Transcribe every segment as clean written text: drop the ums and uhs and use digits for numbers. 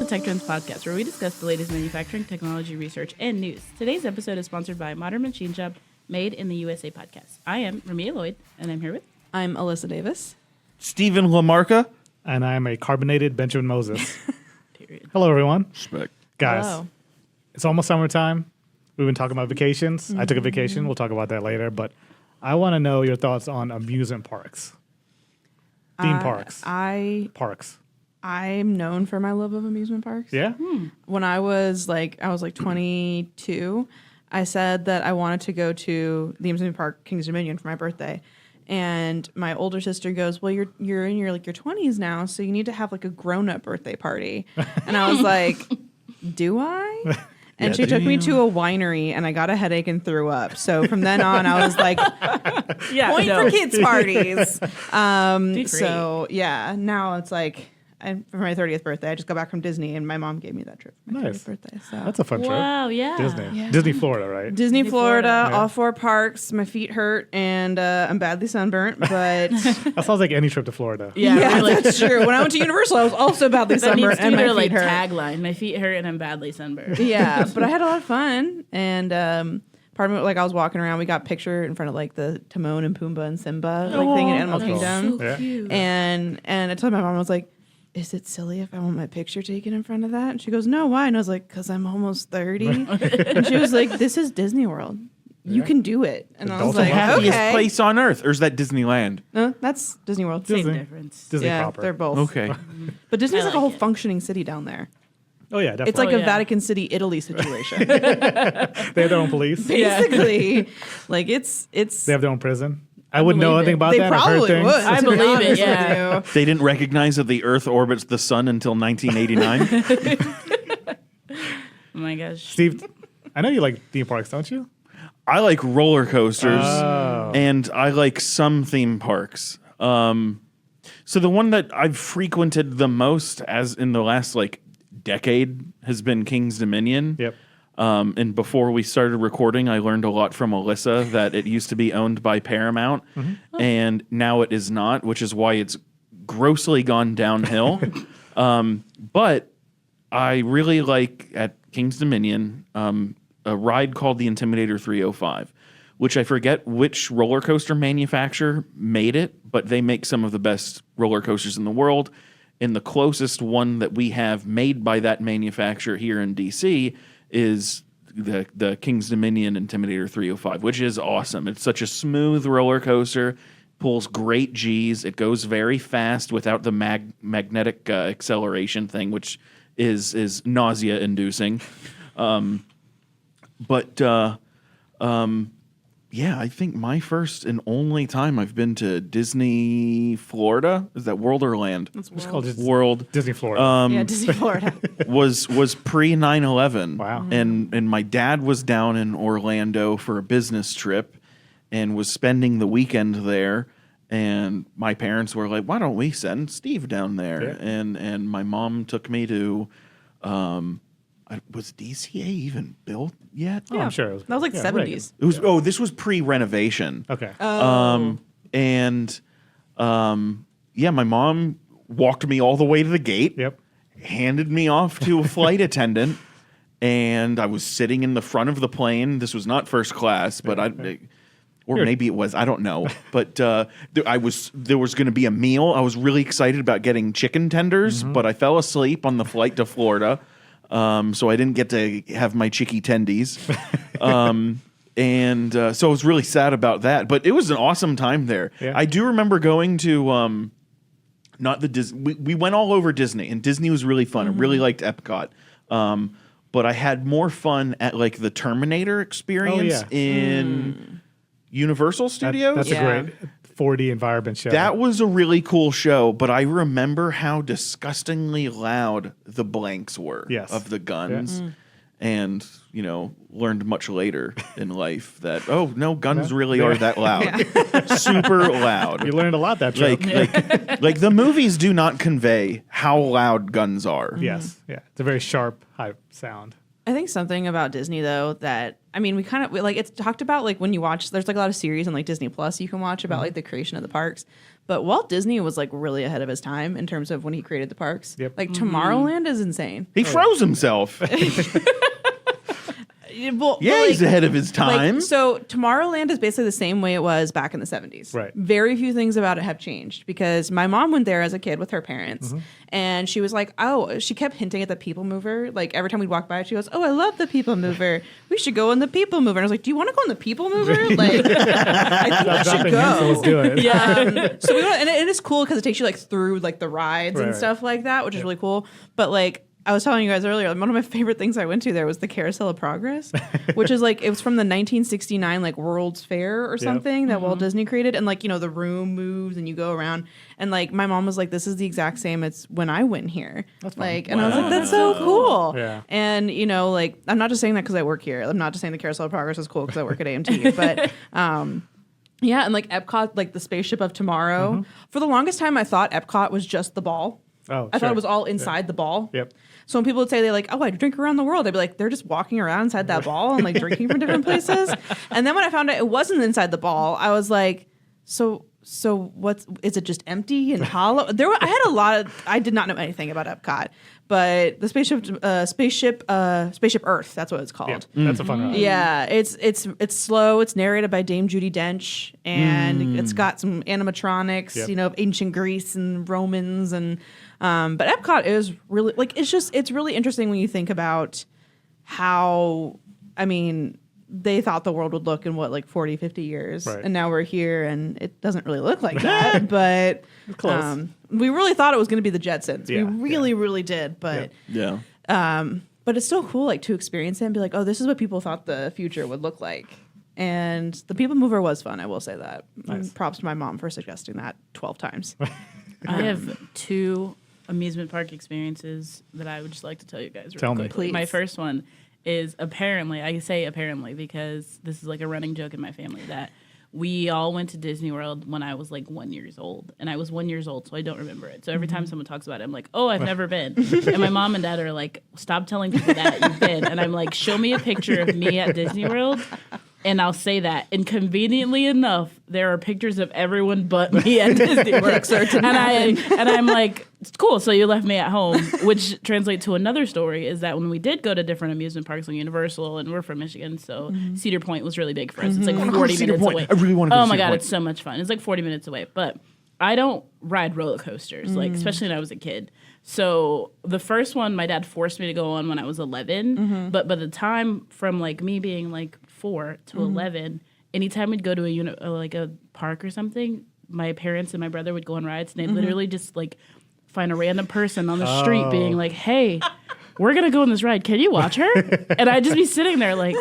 the Tech Trends podcast, where we discuss the latest manufacturing, technology, research, and news. Today's episode is sponsored by Modern Machine Shop, Made in the USA podcast. I am Ramia Lloyd, and I'm here with... I'm Elissa Davis. Stephen Lamarca. And I'm a carbonated Benjamin Moses. Period. Hello, everyone. Respect. Guys, Hello. It's almost summertime. We've been talking about vacations. I took a vacation. We'll talk about that later. But I want to know your thoughts on amusement parks. Theme parks. Parks. I'm known for my love of amusement parks. Yeah? When I was like 22, I said that I wanted to go to the amusement park King's Dominion for my birthday. And my older sister goes, "Well, you're in your 20s now, so you need to have like a grown-up birthday party." And I was like, "Do I?" And she took me to a winery, and I got a headache and threw up. So from then on, I was like, "Point for kids parties." So yeah, now it's like. And for my 30th birthday, I just got back from Disney, and my mom gave me that trip for my 30th birthday. So That's a fun trip. Wow, yeah. Disney. Yeah. Disney, Florida, right? Disney, Florida, Yeah. all 4 parks. My feet hurt, and I'm badly sunburnt, but That sounds like any trip to Florida. Yeah, really. that's true. When I went to Universal, I was also badly That needs sunburnt, to and be my their feet hurt. tagline. My feet hurt and I'm badly sunburned. Yeah, but I had a lot of fun, and part of it, like I was walking around, we got a picture in front of like the Timon and Pumbaa and Simba thing in Animal that's cool. Kingdom, So Yeah. cute. and I told my mom, I was like, "Is it silly if I want my picture taken in front of that?" And she goes, "No, why?" And I was like, "Because I'm almost 30." And she was like, "This is Disney World. You can do it." And I was Adults like, are happy. Happiest "Okay." place on earth, or is that Disneyland? No, that's Disney World. Same Disney. difference. Disney Yeah, proper. they're both. Okay. But Disney's I like a like whole it. functioning city down there. Oh, yeah, definitely. It's like Oh, a yeah. Vatican City, Italy situation. They have their own police. Basically, like it's. They have their own prison. I wouldn't know believe anything it. about They that. I've heard probably things. would. I to be believe it, honest with yeah. you. They didn't recognize that the Earth orbits the sun until 1989. Oh my gosh. Steve, I know you like theme parks, don't you? I like roller coasters, Oh. and I like some theme parks. So the one that I've frequented the most, as in the last like decade, has been King's Dominion. Yep. And before we started recording, I learned a lot from Elissa that it used to be owned by Paramount, and now it is not, which is why it's grossly gone downhill. But I really like at King's Dominion a ride called the Intimidator 305, which I forget which roller coaster manufacturer made it, but they make some of the best roller coasters in the world. And the closest one that we have made by that manufacturer here in DC is the King's Dominion Intimidator 305, which is awesome. It's such a smooth roller coaster, pulls great G's. It goes very fast without the magnetic acceleration thing, which is nausea-inducing. Yeah, I think my first and only time I've been to Disney Florida, is that World or Land? That's It's wild. called just World. Disney Florida. Yeah, Disney Florida. was pre 9/11. Wow. And my dad was down in Orlando for a business trip and was spending the weekend there. And my parents were like, "Why don't we send Steve down there?" Yeah. And my mom took me to. Was DCA even built yet? Oh, I'm sure. It was, That was like yeah, 70s. Reagan. It was. Oh, this was pre-renovation. Okay. Yeah, my mom walked me all the way to the gate. Yep. Handed me off to a flight attendant, and I was sitting in the front of the plane. This was not first class, but maybe it was. I don't know. But there was going to be a meal. I was really excited about getting chicken tenders, but I fell asleep on the flight to Florida, so I didn't get to have my chicky tendies. So I was really sad about that. But it was an awesome time there. Yeah. I do remember going to. Not the Disney. We went all over Disney, and Disney was really fun. I really liked Epcot, but I had more fun at like the Terminator experience in Universal Studios. That's Yeah. a great 4D environment show. That was a really cool show, but I remember how disgustingly loud the blanks were of the guns. And, learned much later in life that, oh, no, guns really are that loud. Super loud. You learned a lot that trip. Like the movies do not convey how loud guns are. Yes. Yeah. It's a very sharp, high sound. I think something about Disney though that it's talked about like when you watch there's like a lot of series on like Disney Plus you can watch about like the creation of the parks, But Walt Disney was like really ahead of his time in terms of when he created the parks. Yep. Like Tomorrowland is insane. He froze himself. Well, Yeah, he's ahead of his time. So Tomorrowland is basically the same way it was back in the 70s. Right. Very few things about it have changed because my mom went there as a kid with her parents and she was like, oh, she kept hinting at the People Mover. Like every time we'd walk by it, she goes, oh, I love the People Mover. We should go in the People Mover. And I was like, do you want to go in the People Mover? Like, I think we should go. Let's do it. Yeah. So we went, and it is cool because it takes you like through like the rides and Right. stuff like that, which is really cool. But like, I was telling you guys earlier, one of my favorite things I went to there was the Carousel of Progress, which is like, it was from the 1969 like World's Fair or something that Walt Disney created. And like, you know, the room moves and you go around. And like, my mom was like, this is the exact same as when I went here. That's like, and I was like, that's so cool. Yeah. And you know, like, I'm not just saying that because I work here. I'm not just saying the Carousel of Progress is cool because I work at AMT, but, yeah. And like Epcot, like the Spaceship of Tomorrow. For the longest time, I thought Epcot was just the ball. Oh, I thought it was all inside the ball. Yep. So when people would say they like, oh, I drink around the world, I'd be like, they're just walking around inside that ball and like drinking from different places. And then when I found out it wasn't inside the ball, I was like, so is it just empty and hollow? I did not know anything about Epcot, but the spaceship Earth, that's what it's called. Yeah, that's a fun ride. Yeah, it's slow. It's narrated by Dame Judi Dench, and it's got some animatronics, you know, of ancient Greece and Romans, and but Epcot is really like it's really interesting when you think about how, I mean, they thought the world would look in 40, 50 years, Right. and now we're here, and it doesn't really look like that, but Close. we really thought it was going to be the Jetsons. Yeah, We really did, but. Yeah. But it's so cool, like, to experience it and be like, oh, this is what people thought the future would look like. And the People Mover was fun, I will say that. Nice. Props to my mom for suggesting that 12 times. I have 2 amusement park experiences that I would just like to tell you guys real Tell me. quickly. Please. My first one is apparently, I say apparently because this is like a running joke in my family, that we all went to Disney World when I was like 1 year old. And I was 1 year old, so I don't remember it. So every time someone talks about it, I'm like, oh, I've never been. And my mom and dad are like, stop telling people that you've been. And I'm like, show me a picture of me at Disney World, and I'll say that. And conveniently enough, there are pictures of everyone but me at Disney World. And I'm like, cool, so you left me at home, which translates to another story, is that when we did go to different amusement parks like Universal, and we're from Michigan, so Cedar Point was really big for us. It's like 40 Cedar minutes Point. away. I really want to go Oh to my Cedar God, Point. it's so much fun. It's like 40 minutes away. But I don't ride roller coasters, like especially when I was a kid. So the first one my dad forced me to go on when I was 11. But by the time from like me being like 4 to 11, anytime we'd go to a park or something, my parents and my brother would go on rides, and they'd literally just like find a random person on the street being like, hey, we're going to go on this ride. Can you watch her? And I'd just be sitting there like,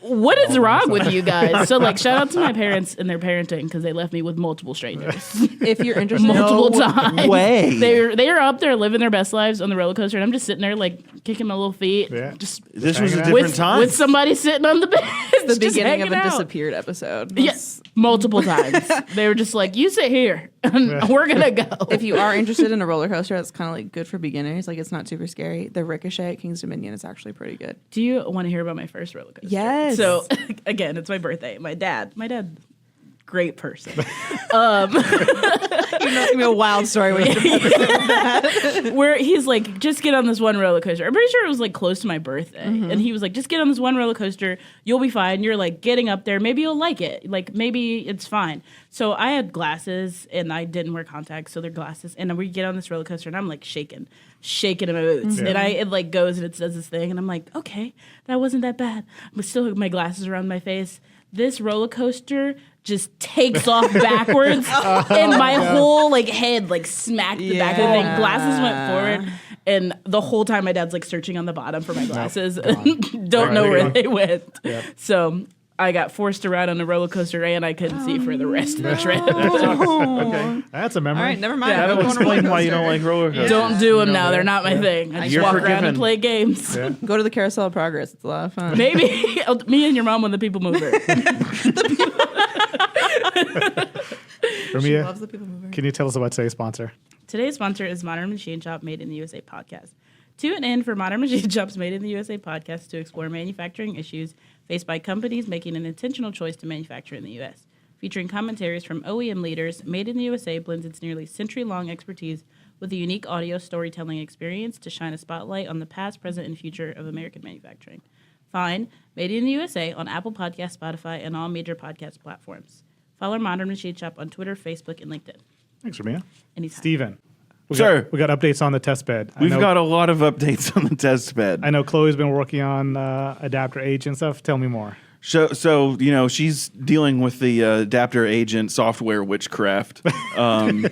what is wrong with you guys? So like, shout out to my parents and their parenting, because they left me with multiple strangers. If you're interested, Multiple times. way. They are up there living their best lives on the roller coaster, and I'm just sitting there like kicking my little feet, Yeah. just This was a Hanging out. different with time. with somebody sitting on the bench. the just beginning of hanging a out. disappeared episode. Yes, multiple times. They were just like, "You sit here, and we're gonna go." If you are interested in a roller coaster that's kind of like good for beginners, like it's not super scary, the Ricochet at King's Dominion is actually pretty good. Do you want to hear about my first roller coaster? Yes. So again, it's my birthday. My dad, great person. You know, it's gonna be a wild story when you Where he's like, just get on this one roller coaster. I'm pretty sure it was like close to my birthday. And he was like, just get on this one roller coaster. You'll be fine. You're like getting up there. Maybe you'll like it. Like maybe it's fine. So I had glasses and I didn't wear contacts. So they're glasses. And we get on this roller coaster and I'm like shaking in my boots. And it like goes and it does this thing. And I'm like, okay, that wasn't that bad. But still my glasses around my face. This roller coaster just takes off backwards, and my whole like head like smacked the back of the thing. Glasses went forward, and the whole time my dad's like searching on the bottom for my glasses. Don't know where they went. Yep. So I got forced to ride on a roller coaster, and I couldn't see for the rest of the trip. Okay. That's a memory. All right, never mind. That'll Go on a roller explain why you don't coaster. like roller coasters. Don't do them now; they're not my thing. I just You're walk around forgiven. and play games. Yeah. Go to the Carousel of Progress. It's a lot of fun. Maybe me and your mom on the People Mover. Ramia, Loves the People Mover. can you tell us about today's sponsor? Today's sponsor is Modern Machine Shop Made in the USA podcast. Tune in for Modern Machine Shop's Made in the USA podcast to explore manufacturing issues faced by companies making an intentional choice to manufacture in the U.S. Featuring commentaries from OEM leaders, Made in the USA blends its nearly century-long expertise with a unique audio storytelling experience to shine a spotlight on the past, present, and future of American manufacturing. Find Made in the USA on Apple Podcasts, Spotify, and all major podcast platforms. Follow Modern Machine Shop on Twitter, Facebook, and LinkedIn. Thanks, Ramia. Anytime. Steven. Sir. We got updates on the test bed. We've got a lot of updates on the test bed. I know Chloe's been working on adapter H and stuff. Tell me more. So she's dealing with the adapter agent software witchcraft, and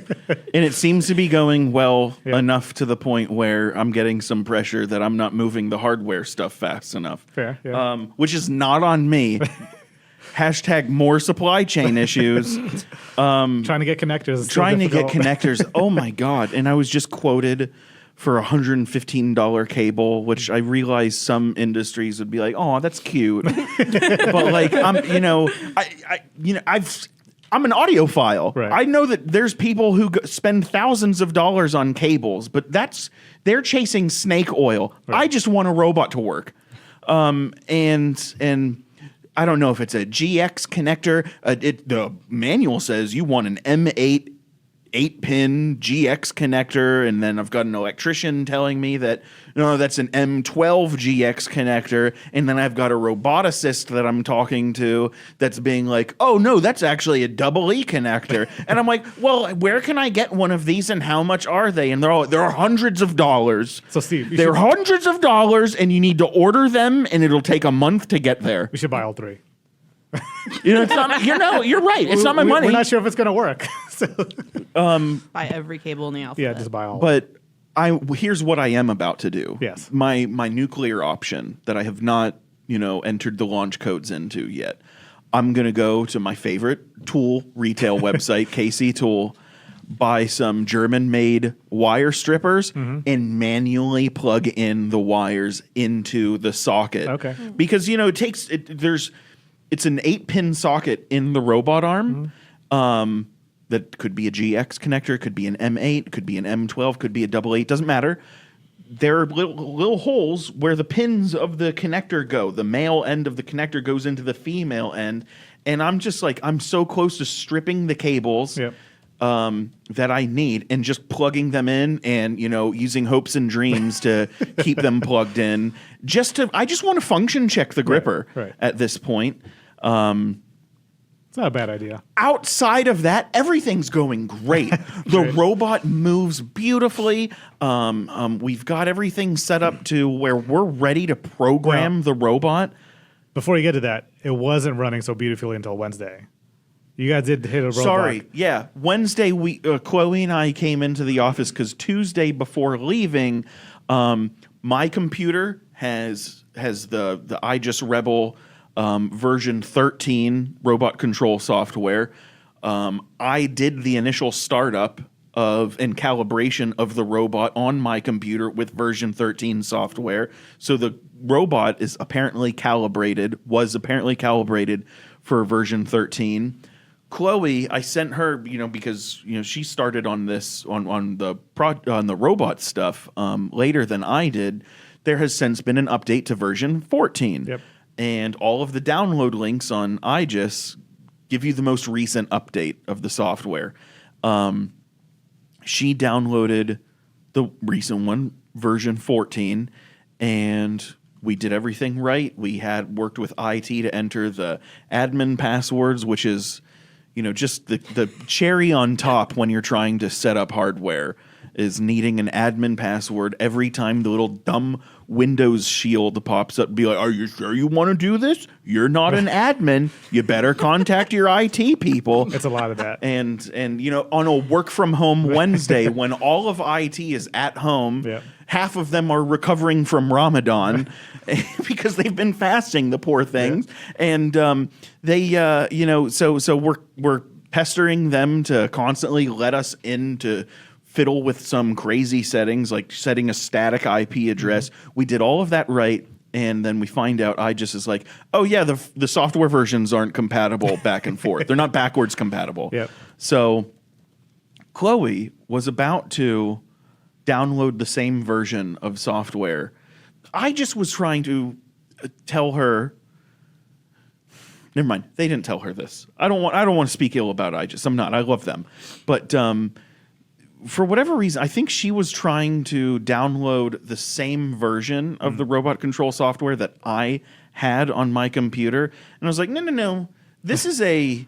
it seems to be going well enough to the point where I'm getting some pressure that I'm not moving the hardware stuff fast enough. Fair, yeah. Which is not on me. Hashtag more supply chain issues. Trying to get connectors. Trying to get connectors. Oh my God! And I was just quoted for $115 cable, which I realize some industries would be like, "Oh, that's cute," but like I'm an audiophile. Right. I know that there's people who spend thousands of dollars on cables, but they're chasing snake oil. Right. I just want a robot to work, and I don't know if it's a GX connector. The manual says you want an M8 8-pin GX connector, and then I've got an electrician telling me that no, that's an M12 GX connector, and then I've got a roboticist that I'm talking to that's being like, oh no, that's actually a double E connector, and I'm like, well, where can I get one of these, and how much are they? And they're hundreds of dollars. So Steve, they're hundreds of dollars, and you need to order them, and it'll take a month to get there. We should buy all three. It's not. You're right. It's not my money. We're not sure if it's going to work. So. Buy every cable in the alphabet. Yeah, just buy all. But here's what I am about to do. Yes. My nuclear option that I have not, entered the launch codes into yet. I'm going to go to my favorite tool retail website, KC Tool, buy some German-made wire strippers and manually plug in the wires into the socket. Okay. Because, it's an 8-pin socket in the robot arm. That could be a GX connector, could be an M8, could be an M12, could be a double 8, doesn't matter. There are little holes where the pins of the connector go. The male end of the connector goes into the female end. And I'm just like, I'm so close to stripping the cables that I need and just plugging them in and, using hopes and dreams to keep them plugged in. I just want to function check the gripper at this point. It's not a bad idea. Outside of that, everything's going great. The robot moves beautifully. We've got everything set up to where we're ready to program the robot. Before you get to that, it wasn't running so beautifully until Wednesday. You guys did hit a roadblock. Sorry, yeah. Wednesday, Chloe and I came into the office because Tuesday before leaving, my computer has the Aegis Rebel version 13 robot control software. I did the initial startup and calibration of the robot on my computer with version 13 software. So the robot was apparently calibrated for version 13. Chloe, I sent her, because she started on this on the robot stuff later than I did. There has since been an update to version 14. Yep. And all of the download links on Aegis give you the most recent update of the software. She downloaded the recent one, version 14, and we did everything right. We had worked with IT to enter the admin passwords, which is, just the cherry on top when you're trying to set up hardware is needing an admin password every time the little dumb Windows shield pops up. Be like, are you sure you want to do this? You're not an admin. You better contact your IT people. It's a lot of that. And on a work from home Wednesday when all of IT is at home, half of them are recovering from Ramadan because they've been fasting, the poor things. And they so we're pestering them to constantly let us in to fiddle with some crazy settings, like setting a static IP address. We did all of that right, and then we find out Aegis is like, oh yeah, the software versions aren't compatible back and forth. They're not backwards compatible. Yep. So Chloe was about to download the same version of software. I just was trying to tell her, never mind. They didn't tell her this. I don't want to speak ill about IGES. I'm not. I love them. But for whatever reason, I think she was trying to download the same version of the robot control software that I had on my computer. And I was like, no. This is a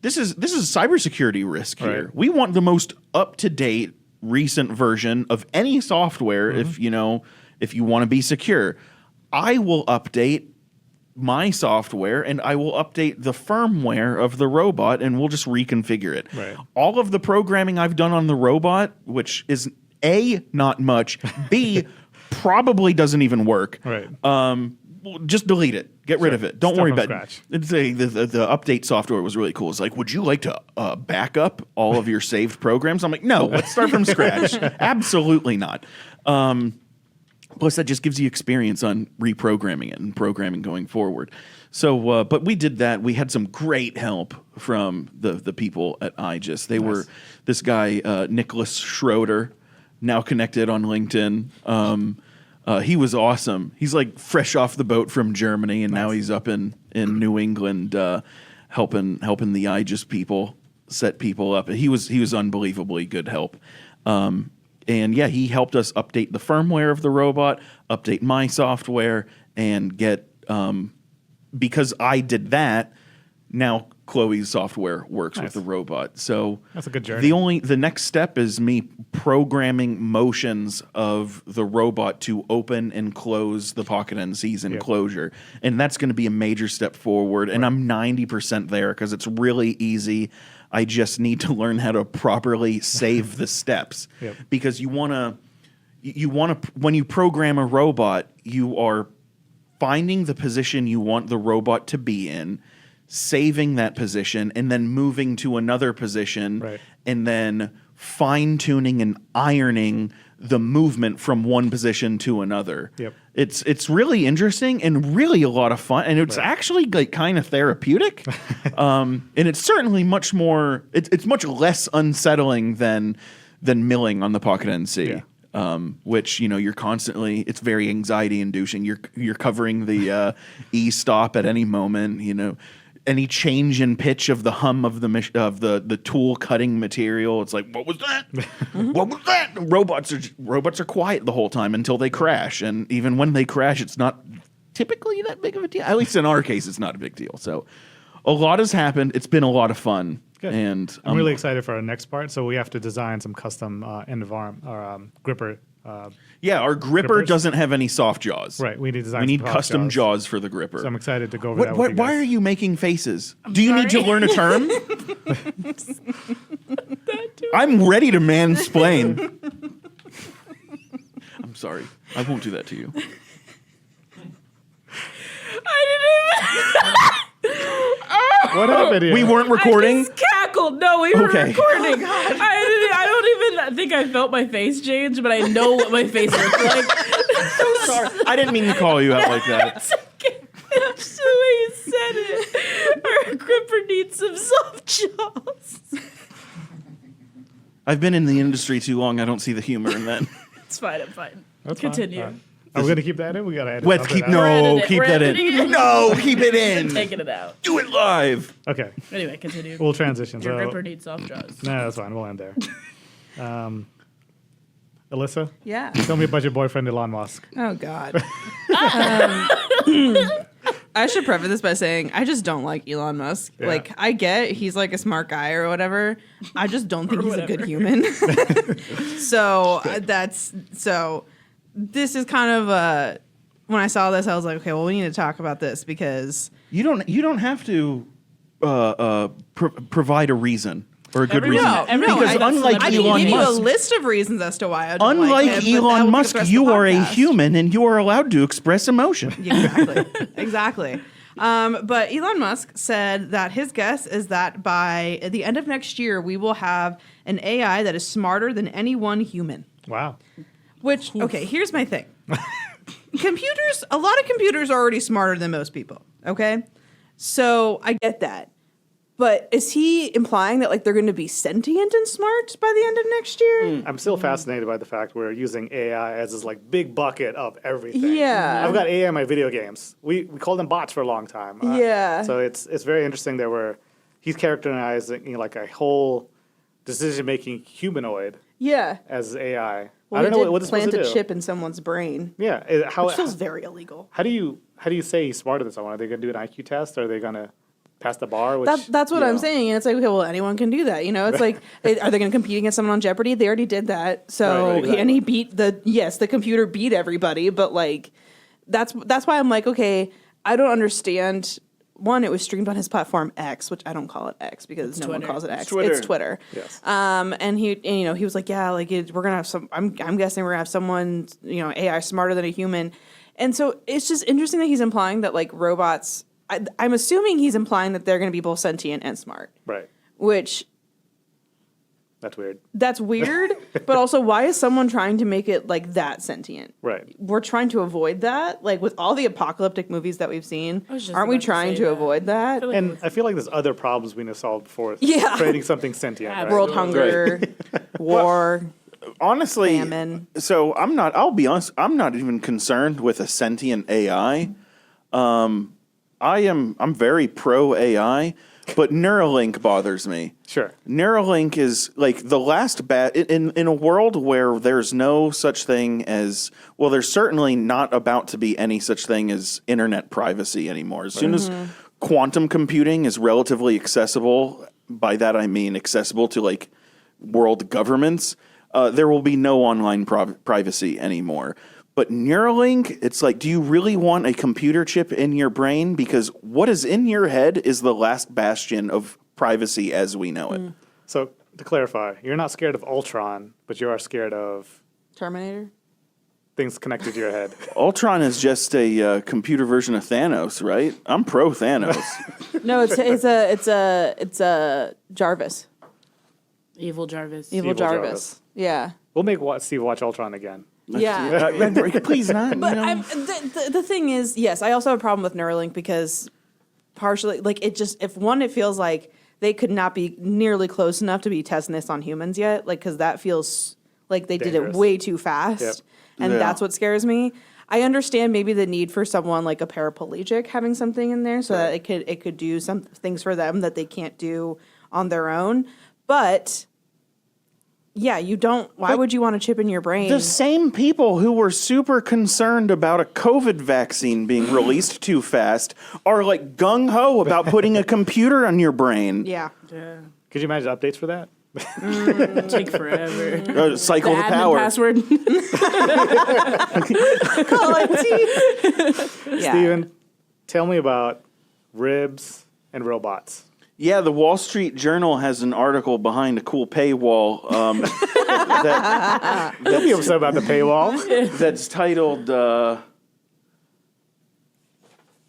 cybersecurity risk here. Right. We want the most up-to-date recent version of any software if you want to be secure. I will update my software and I will update the firmware of the robot and we'll just reconfigure it. Right. All of the programming I've done on the robot, which is A, not much, B, probably doesn't even work. Right. Just delete it. Get rid of it. Don't Start worry from about it. scratch. It's the update software was really cool. It's like, would you like to back up all of your saved programs? I'm like, no, let's start from scratch. Absolutely not. Plus, that just gives you experience on reprogramming it and programming going forward. So, but we did that. We had some great help from the people at IGES. They were this guy, Nicholas Schroeder, now connected on LinkedIn. He was awesome. He's like fresh off the boat from Germany, and now he's up in New England helping the IGES people set people up. He was unbelievably good help. And yeah, he helped us update the firmware of the robot, update my software, and get because I did that. Now Chloe's software works with the robot. So that's a good journey. The next step is me programming motions of the robot to open and close the pocket end season enclosure. And that's going to be a major step forward. And I'm 90% there because it's really easy. I just need to learn how to properly save the steps. Because you want to when you program a robot, you are finding the position you want the robot to be in, saving that position, and then moving to another position, and then fine-tuning and ironing the movement from one position to another. It's really interesting and really a lot of fun, and it's actually like kind of therapeutic. And it's certainly much more. It's much less unsettling than milling on the Pocket NC. Which you're constantly. It's very anxiety inducing. You're covering the e-stop at any moment. Any change in pitch of the hum of the tool cutting material, it's like, what was that? What was that? Robots are quiet the whole time until they crash, and even when they crash, it's not typically that big of a deal. At least in our case, it's not a big deal. So, a lot has happened. It's been a lot of fun. Good. And I'm really excited for our next part. So we have to design some custom end of arm or gripper. Our gripper grippers. doesn't have any soft jaws. Right, we need to design. We need some soft custom jaws for the gripper. So I'm excited to go over that with you guys. Why are you making faces? Do you need to learn a term? I'm ready to mansplain. I'm sorry. I won't do that to you. What happened here? We weren't recording? I just cackled. No, we were Okay. recording. I don't even think I felt my face change, but I know what my face looks like. Sorry. I didn't mean to call you out like that. It's okay. It's the way you said it. Our gripper needs some soft jaws. I've been in the industry too long. I don't see the humor in that. It's fine. I'm fine. That's fine. Continue. All right. Are we gonna keep that in? We gotta edit. Let's something keep out. keep that in. No, keep it in. Taking it out. Do it live. Okay, Anyway, continue. we'll transition. Your So, gripper needs soft jaws. no, that's fine. We'll end there. Elissa, Yeah. tell me about your boyfriend Elon Musk. Oh God. I should preface this by saying I just don't like Elon Musk. Yeah. Like I get he's like a smart guy or whatever. I just don't think he's a good whatever. human. So this is kind of a. When I saw this, I was like, okay, well, we need to talk about this because You don't have to provide a reason or a good Everyone- reason. No, everyone- because I- unlike I can Elon give you a Musk, list of reasons as to why I don't unlike like him, but that Elon will Musk, be the you rest of are the a podcast. human and you are allowed to express emotion. Exactly. But Elon Musk said that his guess is that by the end of next year, we will have an AI that is smarter than any one human. Wow. Which, okay, here's my thing. A lot of computers are already smarter than most people, okay? So I get that. But is he implying that like they're going to be sentient and smart by the end of next year? I'm still fascinated by the fact we're using AI as this like big bucket of everything. Yeah. I've got AI in my video games. We called them bots for a long time. Yeah. So it's very interesting that he's characterizing like a whole decision-making humanoid Yeah. as AI. Well, I don't he know did what it's plant supposed to a do. chip in someone's brain, Yeah. which feels very illegal. How do you say he's smarter than someone? Are they going to do an IQ test? Or are they going to pass the bar? That's what I'm saying. And it's like, okay, well, anyone can do that. You know, it's like, are they going to compete against someone on Jeopardy? They already did that. So, Right, exactly. and he beat the computer beat everybody. But like, that's why I'm like, okay, I don't understand. One, it was streamed on his platform X, which I don't call it X because no one calls it X. It's Twitter. Yes. And he was like, yeah, like we're gonna have some. I'm guessing we're gonna have someone, AI smarter than a human, and so it's just interesting that he's implying that like robots. I'm assuming he's implying that they're gonna be both sentient and smart, Right. which That's weird. but also why is someone trying to make it like that sentient? Right. We're trying to avoid that, like with all the apocalyptic movies that we've seen. I was just Aren't we about to trying say to that. avoid that? And I feel like there's other problems we need to solve before Yeah. creating something sentient. Right? World hunger, war, Honestly, famine. so I'll be honest, I'm not even concerned with a sentient AI. I'm very pro AI, but Neuralink bothers me. Sure. Neuralink is like the last in a world where there's no such thing as, well, there's certainly not about to be any such thing as internet privacy anymore. As soon as quantum computing is relatively accessible, by that I mean accessible to like world governments, there will be no online privacy anymore. But Neuralink, it's like, do you really want a computer chip in your brain? Because what is in your head is the last bastion of privacy as we know it. So to clarify, you're not scared of Ultron, but you are scared of Terminator. things connected to your head. Ultron is just a computer version of Thanos, right? I'm pro Thanos. No, it's a Jarvis. Evil Jarvis. Evil Jarvis. Yeah. We'll make Steve watch Ultron again. Yeah. Please not. But you know? the thing is, yes, I also have a problem with Neuralink because partially, like, it feels like they could not be nearly close enough to be testing this on humans yet, like, because that feels like they did it Dangerous. way too fast. Yep. And Yeah. that's what scares me. I understand maybe the need for someone like a paraplegic having something in there so that it could do some things for them that they can't do on their own. But yeah, why would you want a chip in your brain? The same people who were super concerned about a COVID vaccine being released too fast are like gung ho about putting a computer on your brain. Yeah. Yeah. Could you imagine updates for that? Take forever. Cycle the Admin power. password. Yeah. Steven, tell me about ribs and robots. Yeah, the Wall Street Journal has an article behind a cool paywall Don't be upset about the paywall. that's titled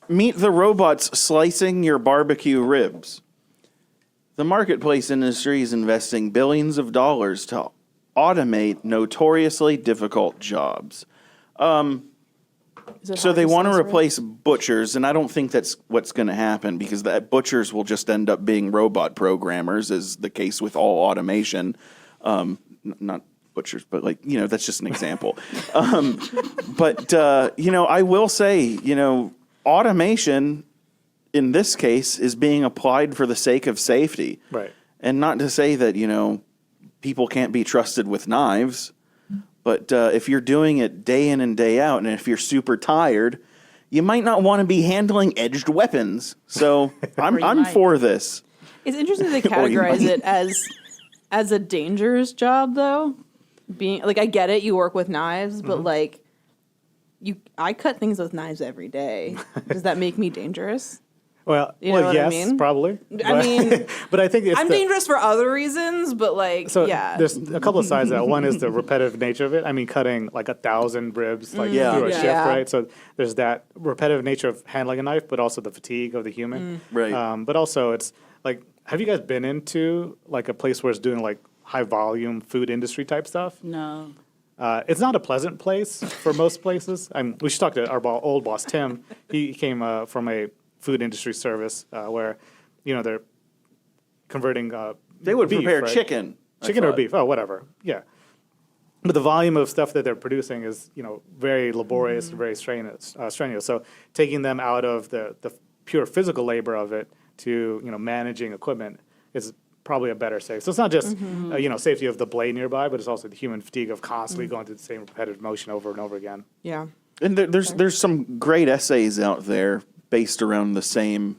Meet the Robots Slicing Your Barbecue Ribs. The marketplace industry is investing billions of dollars to automate notoriously difficult jobs. So they want to replace butchers, and I don't think that's what's going to happen because that butchers will just end up being robot programmers, as the case with all automation. Not butchers, but that's just an example. But I will say, automation in this case is being applied for the sake of safety, Right. and not to say that people can't be trusted with knives. But if you're doing it day in and day out, and if you're super tired, you might not want to be handling edged weapons. So I'm for this. It's interesting they Or you categorize might. it as a dangerous job, though. Being like, I get it, you work with knives, but like, I cut things with knives every day. Does that make me dangerous? Well, You know what I yes, mean? probably. I mean, but I think it's I'm dangerous for other reasons, but like, So yeah. there's a couple of sides to that. One is the repetitive nature of it. I mean, cutting like 1,000 ribs through a Yeah. shift, Yeah. right? So there's that repetitive nature of handling a knife, but also the fatigue of the human. Right. But also it's like, have you guys been into like a place where it's doing like high volume food industry type stuff? No. It's not a pleasant place for most places. We should talk to our old boss, Tim. He came from a food industry service where, they're converting. They would beef, prepare right? chicken. I Chicken or thought. beef, whatever. Yeah. But the volume of stuff that they're producing is, very laborious and very strenuous. So taking them out of the pure physical labor of it to, managing equipment is probably a better safety. So it's not just, safety of the blade nearby, but it's also the human fatigue of constantly going through the same repetitive motion over and over again. Yeah. And there's some great essays out there based around the same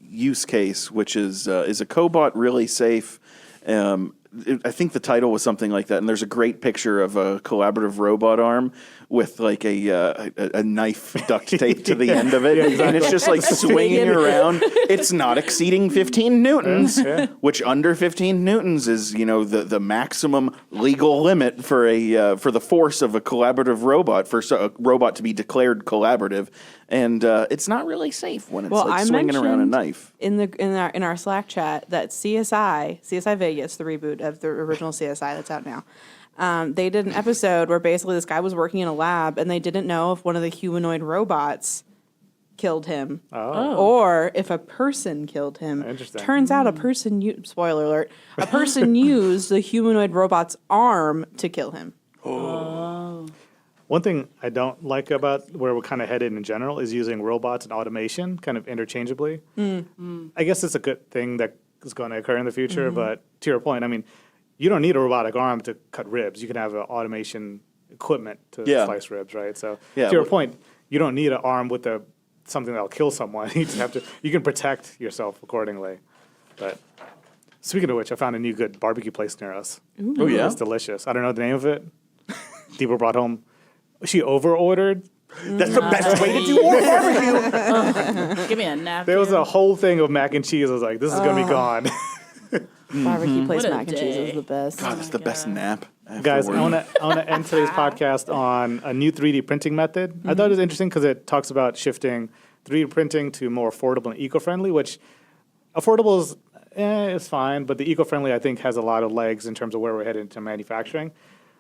use case, which is a cobot really safe? I think the title was something like that, and there's a great picture of a collaborative robot arm with like a knife duct taped to the end of it, and it's just like swinging around. It's not exceeding 15 newtons, which under 15 newtons is the maximum legal limit for the force of a collaborative robot for a robot to be declared collaborative, and it's not really safe when it's swinging around a knife. In our Slack chat that CSI Vegas, the reboot of the original CSI that's out now. They did an episode where basically this guy was working in a lab and they didn't know if one of the humanoid robots killed him or if a person killed him. Interesting. Turns out spoiler alert, a person used the humanoid robot's arm to kill him. One thing I don't like about where we're kind of headed in general is using robots and automation kind of interchangeably. I guess it's a good thing that is going to occur in the future, but to your point, I mean, you don't need a robotic arm to cut ribs. You can have automation equipment to slice ribs, right? So to your point, you don't need an arm with something that'll kill someone. You just you can protect yourself accordingly. But speaking of which, I found a new good barbecue place near us. Ooh. Oh yeah, It's delicious. I don't know the name of it. Deepa brought home. She over-ordered. that's the best way to do more barbecue. Give me a napkin. There was a whole thing of mac and cheese. I was like, this is going to be gone. Barbecue place What a mac and cheese day. is the best. God, it's the best nap. Guys, I afterward. want to end today's podcast on a new 3D printing method. I thought it was interesting because it talks about shifting 3D printing to more affordable and eco-friendly, which affordable is fine, but the eco-friendly, I think, has a lot of legs in terms of where we're headed into manufacturing.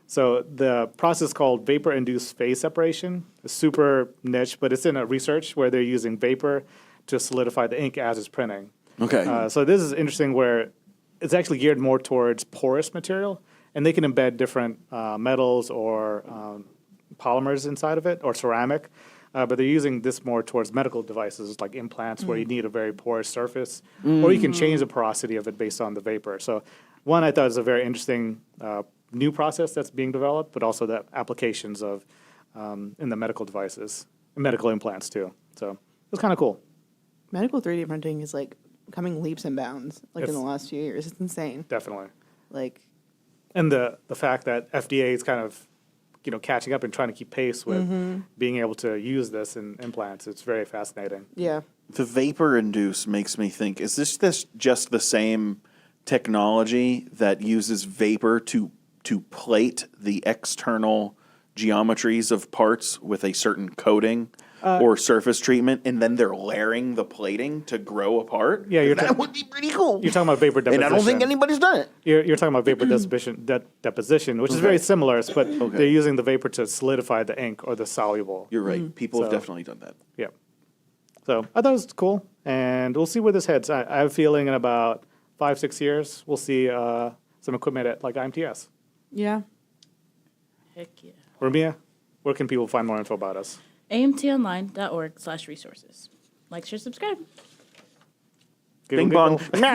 So the process called vapor-induced phase separation is super niche, but it's in a research where they're using vapor to solidify the ink as it's printing. Okay. So this is interesting where it's actually geared more towards porous material, and they can embed different metals or polymers inside of it, or ceramic. But they're using this more towards medical devices like implants where you need a very porous surface, or you can change the porosity of it based on the vapor. So one, I thought was a very interesting new process that's being developed, but also the applications of in the medical devices, and medical implants too. So it was kind of cool. Medical 3D printing is like coming leaps and bounds in It's- the last few years. It's insane. Definitely. Like, And the fact that FDA is kind of, catching up and trying to keep pace with being able to use this in implants, it's very fascinating. yeah. The vapor induce makes me think, is this just the same technology that uses vapor to plate the external geometries of parts with a certain coating or surface treatment, and then they're layering the plating to grow apart? Yeah, that would be pretty cool. You're talking about vapor deposition. And I don't think anybody's done it. You're talking about vapor deposition, which is very similar, but they're using the vapor to solidify the ink or the soluble. You're right. People have So- definitely done that. Yeah. So I thought it was cool, and we'll see where this heads. I have a feeling in about 5-6 years, we'll see some equipment at like IMTS. Yeah. Heck yeah. Ramia, where can people find more info about us? amtonline.org/resources. Like, share, subscribe. Bing Giggle, bong. giggle.